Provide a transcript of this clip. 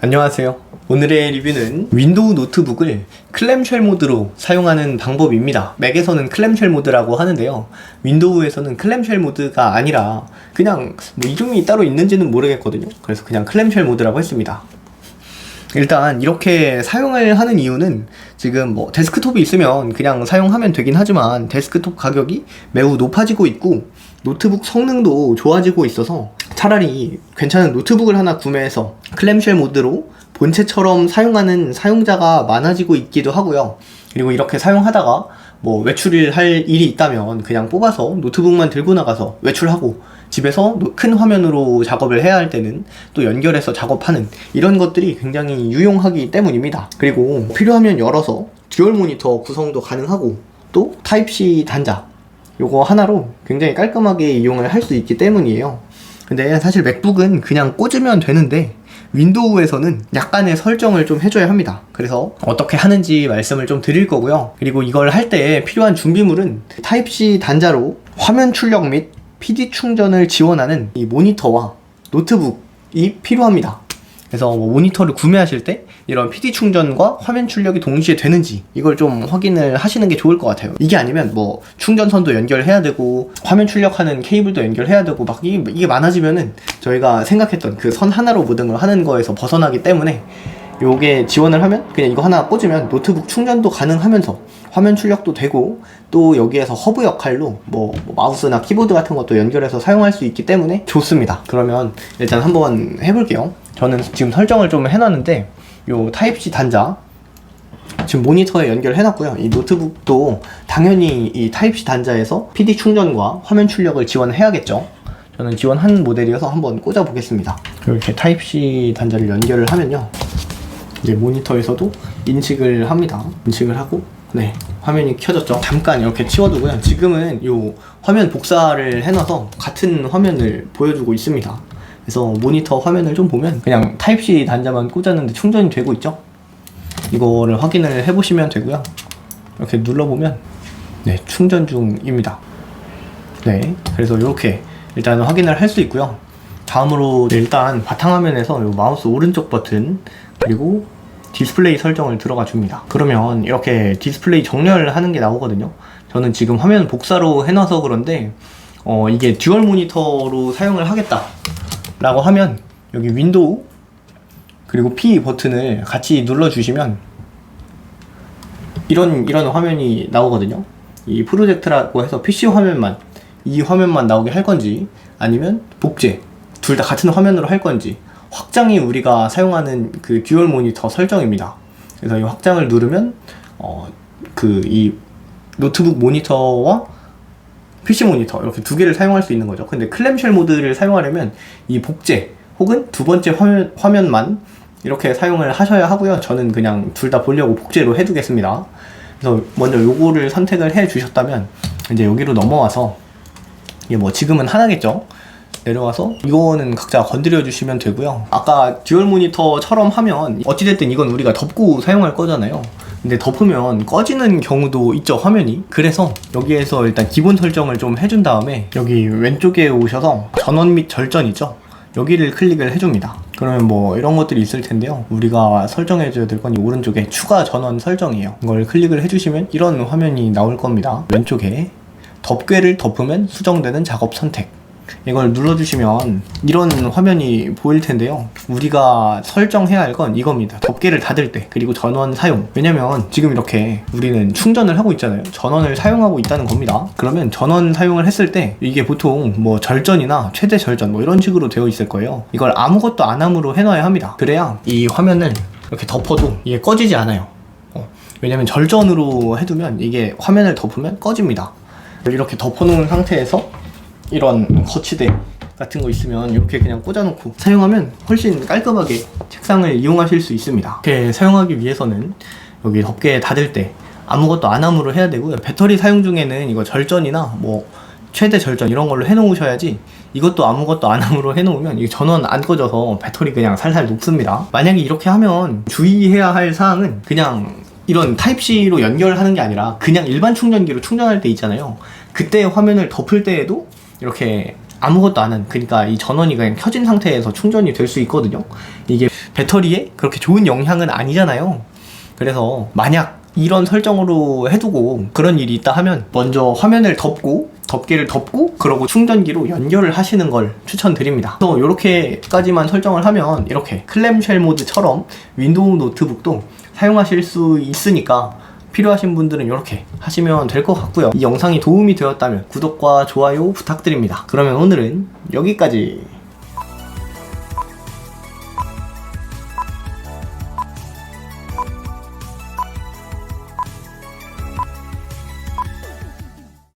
안녕하세요. 오늘의 리뷰는 윈도우 노트북을 클램쉘 모드로 사용하는 방법입니다. 맥에서는 클램쉘 모드라고 하는데요, 윈도우에서는 클램쉘 모드가 아니라 그냥 뭐 이름이 따로 있는지는 모르겠거든요. 그래서 그냥 클램쉘 모드라고 했습니다. 일단 이렇게 사용을 하는 이유는 지금 뭐 데스크톱이 있으면 그냥 사용하면 되긴 하지만 데스크톱 가격이 매우 높아지고 있고 노트북 성능도 좋아지고 있어서 차라리 괜찮은 노트북을 하나 구매해서 클램쉘 모드로 본체처럼 사용하는 사용자가 많아지고 있기도 하고요. 그리고 이렇게 사용하다가 뭐 외출을 할 일이 있다면 그냥 뽑아서 노트북만 들고 나가서 외출하고 집에서 큰 화면으로 작업을 해야 할 때는 또 연결해서 작업하는 이런 것들이 굉장히 유용하기 때문입니다. 그리고 필요하면 열어서 듀얼 모니터 구성도 가능하고 또 타입C 단자 요거 하나로 굉장히 깔끔하게 이용을 할 수 있기 때문이에요. 근데 사실 맥북은 그냥 꽂으면 되는데 윈도우에서는 약간의 설정을 좀 해줘야 합니다. 그래서 어떻게 하는지 말씀을 좀 드릴 거고요. 그리고 이걸 할 때 필요한 준비물은 타입C 단자로 화면 출력 및 PD 충전을 지원하는 이 모니터와 노트북이 필요합니다. 그래서 뭐 모니터를 구매하실 때 이런 PD 충전과 화면 출력이 동시에 되는지 이걸 좀 확인을 하시는 게 좋을 것 같아요. 이게 아니면 뭐 충전선도 연결해야 되고 화면 출력하는 케이블도 연결해야 되고 막 이게 많아지면은 저희가 생각했던 그 선 하나로 모든 걸 하는 거에서 벗어나기 때문에 요게 지원을 하면 그냥 이거 하나 꽂으면 노트북 충전도 가능하면서 화면 출력도 되고 또 여기에서 허브 역할로 뭐 마우스나 키보드 같은 것도 연결해서 사용할 수 있기 때문에 좋습니다. 그러면 일단 한번 해볼게요. 저는 지금 설정을 좀 해놨는데 요 타입C 단자 지금 모니터에 연결해놨고요. 이 노트북도 당연히 이 타입C 단자에서 PD 충전과 화면 출력을 지원해야겠죠. 저는 지원한 모델이어서 한번 꽂아 보겠습니다. 이렇게 타입C 단자를 연결을 하면요, 이제 모니터에서도 인식을 합니다. 인식을 하고 네, 화면이 켜졌죠. 잠깐 이렇게 치워두고요. 지금은 요 화면 복사를 해놔서 같은 화면을 보여주고 있습니다. 그래서 모니터 화면을 좀 보면 그냥 타입C 단자만 꽂았는데 충전이 되고 있죠. 이거를 확인을 해보시면 되고요. 이렇게 눌러보면 네, 충전 중입니다. 네, 그래서 이렇게 일단 확인을 할 수 있고요. 다음으로 일단 바탕화면에서 요 마우스 오른쪽 버튼 그리고 디스플레이 설정을 들어가 줍니다. 그러면 이렇게 디스플레이 정렬하는 게 나오거든요. 저는 지금 화면 복사로 해놔서 그런데 이게 듀얼 모니터로 사용을 하겠다 라고 하면 여기 윈도우 그리고 P 버튼을 같이 눌러주시면 이런 화면이 나오거든요. 이 프로젝트라고 해서 PC 화면만 이 화면만 나오게 할 건지 아니면 복제 둘 다 같은 화면으로 할 건지 확장이 우리가 사용하는 그 듀얼 모니터 설정입니다. 그래서 이 확장을 누르면 이 노트북 모니터와 PC 모니터 이렇게 두 개를 사용할 수 있는 거죠. 근데 클램쉘 모드를 사용하려면 이 복제 혹은 두 번째 화면만 이렇게 사용을 하셔야 하고요. 저는 그냥 둘 다 보려고 복제로 해두겠습니다. 그래서 먼저 요거를 선택을 해 주셨다면 이제 여기로 넘어와서 이게 뭐 지금은 하나겠죠. 내려와서 이거는 각자 건드려 주시면 되고요. 아까 듀얼 모니터처럼 하면 어찌됐든 이건 우리가 덮고 사용할 거잖아요. 근데 덮으면 꺼지는 경우도 있죠, 화면이. 그래서 여기에서 일단 기본 설정을 좀 해준 다음에 여기 왼쪽에 오셔서 전원 및 절전 있죠, 여기를 클릭을 해줍니다. 그러면 뭐 이런 것들이 있을 텐데요, 우리가 설정해줘야 될 건 이 오른쪽에 추가 전원 설정이에요. 이걸 클릭을 해주시면 이런 화면이 나올 겁니다. 왼쪽에 덮개를 덮으면 수정되는 작업 선택, 이걸 눌러주시면 이런 화면이 보일 텐데요, 우리가 설정해야 할 건 이겁니다. 덮개를 닫을 때 그리고 전원 사용. 왜냐면 지금 이렇게 우리는 충전을 하고 있잖아요. 전원을 사용하고 있다는 겁니다. 그러면 전원 사용을 했을 때 이게 보통 뭐 절전이나 최대 절전 뭐 이런 식으로 되어 있을 거예요. 이걸 아무것도 안 함으로 해놔야 합니다. 그래야 이 화면을 이렇게 덮어도 이게 꺼지지 않아요. 왜냐면 절전으로 해두면 이게 화면을 덮으면 꺼집니다. 이렇게 덮어놓은 상태에서 이런 거치대 같은 거 있으면 이렇게 그냥 꽂아놓고 사용하면 훨씬 깔끔하게 책상을 이용하실 수 있습니다. 이렇게 사용하기 위해서는 여기 덮개 닫을 때 아무것도 안 함으로 해야 되고요. 배터리 사용 중에는 이거 절전이나 뭐 최대 절전 이런 걸로 해놓으셔야지, 이것도 아무것도 안 함으로 해놓으면 이게 전원 안 꺼져서 배터리 그냥 살살 녹습니다. 만약에 이렇게 하면 주의해야 할 사항은 그냥 이런 타입C로 연결하는 게 아니라 그냥 일반 충전기로 충전할 때 있잖아요. 그때 화면을 덮을 때에도 이렇게 아무것도 안 한, 그러니까 이 전원이 그냥 켜진 상태에서 충전이 될 수 있거든요. 이게 배터리에 그렇게 좋은 영향은 아니잖아요. 그래서 만약 이런 설정으로 해두고 그런 일이 있다 하면 먼저 화면을 덮개를 덮고 그러고 충전기로 연결을 하시는 걸 추천드립니다. 그래서 이렇게까지만 설정을 하면 이렇게 클램쉘 모드처럼 윈도우 노트북도 사용하실 수 있으니까 필요하신 분들은 이렇게 하시면 될 것 같고요. 이 영상이 도움이 되었다면 구독과 좋아요 부탁드립니다. 그러면 오늘은 여기까지.